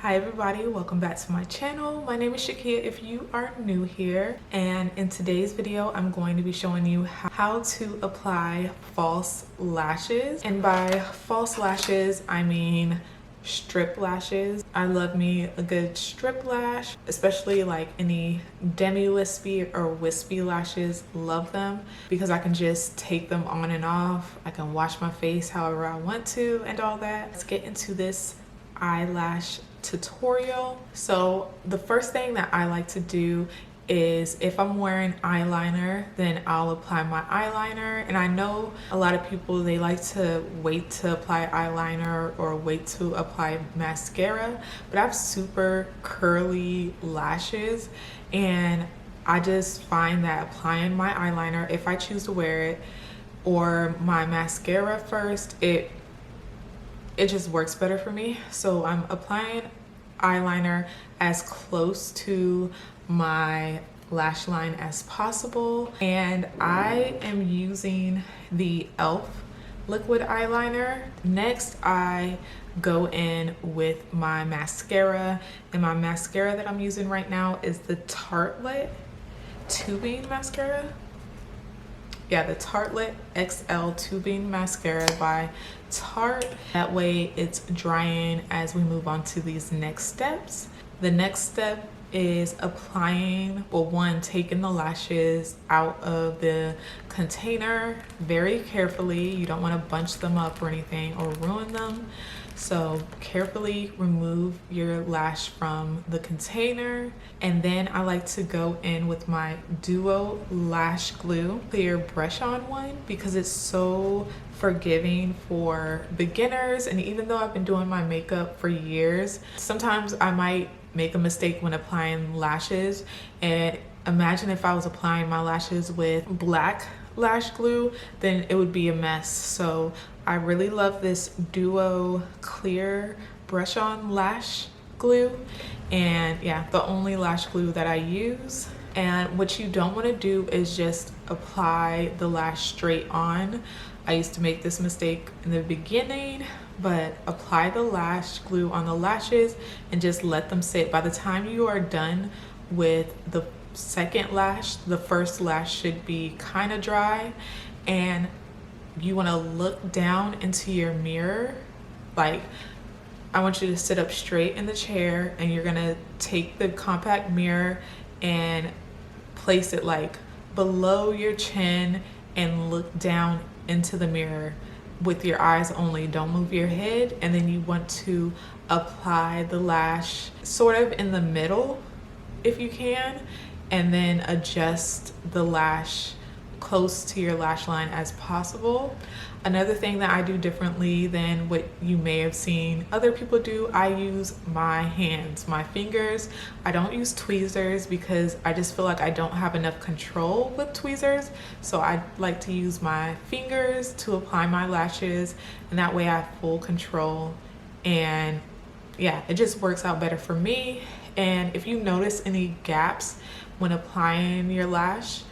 Hi everybody, welcome back to my channel. My name is Shakia if you are new here, and in today's video I'm going to be showing you how to apply false lashes. And by false lashes I mean strip lashes. I love me a good strip lash, especially like any demi-wispy or wispy lashes. Love them because I can just take them on and off. I can wash my face however I want to and all that. Let's get into this eyelash tutorial. So the first thing that I like to do is, if I'm wearing eyeliner, then I'll apply my eyeliner. And I know a lot of people, they like to wait to apply eyeliner or wait to apply mascara, but I have super curly lashes, and I just find that applying my eyeliner, if I choose to wear it, or my mascara first, it just works better for me. So I'm applying eyeliner as close to my lash line as possible, and I am using the e.l.f. liquid eyeliner. Next I go in with my mascara, and my mascara that I'm using right now is the Tartelette tubing mascara. Yeah, the Tartelette XL tubing mascara by Tarte. That way it's drying as we move on to these next steps. The next step is applying, well, one, taking the lashes out of the container very carefully. You don't want to bunch them up or anything or ruin them. So carefully remove your lash from the container. And then I like to go in with my Duo Lash Glue clear brush on one because it's so forgiving for beginners. And even though I've been doing my makeup for years, sometimes I might make a mistake when applying lashes. And imagine if I was applying my lashes with black lash glue, then it would be a mess. So I really love this Duo clear brush on lash glue, and yeah, the only lash glue that I use. And what you don't want to do is just apply the lash straight on. I used to make this mistake in the beginning, but apply the lash glue on the lashes and just let them sit. By the time you are done with the second lash, the first lash should be kind of dry, and you want to look down into your mirror. Like, I want you to sit up straight in the chair, and you're gonna take the compact mirror and place it like below your chin and look down into the mirror with your eyes only. Don't move your head. And then you want to apply the lash sort of in the middle if you can, and then adjust the lash close to your lash line as possible. Another thing that I do differently than what you may have seen other people do, I use my hands, my fingers. I don't use tweezers because I just feel like I don't have enough control with tweezers. So I like to use my fingers to apply my lashes, and that way I have full control. And yeah, it just works out better for me. And if you notice any gaps when applying your lash,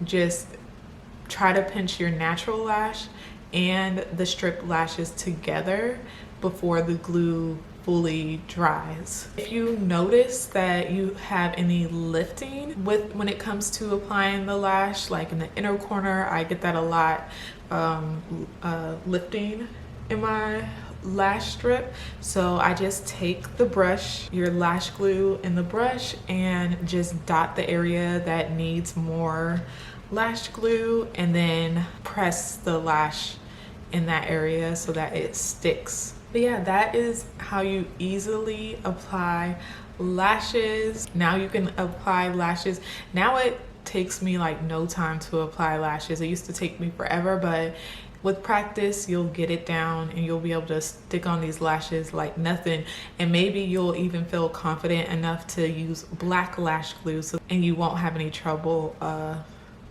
just try to pinch your natural lash and the strip lashes together before the glue fully dries. If you notice that you have any lifting when it comes to applying the lash, like in the inner corner, I get that a lot, lifting in my lash strip. So I just take the brush, your lash glue in the brush, and just dot the area that needs more lash glue, and then press the lash in that area so that it sticks. But yeah, that is how you easily apply lashes. Now you can apply lashes. Now it takes me like no time to apply lashes. It used to take me forever, but with practice you'll get it down and you'll be able to stick on these lashes like nothing. And maybe you'll even feel confident enough to use black lash glue, and you won't have any trouble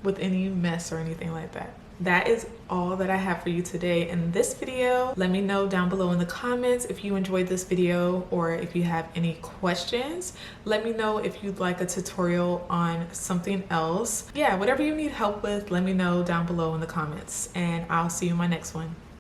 with any mess or anything like that. That is all that I have for you today in this video. Let me know down below in the comments if you enjoyed this video, or if you have any questions. Let me know if you'd like a tutorial on something else. Yeah, whatever you need help with, let me know down below in the comments, and I'll see you in my next one.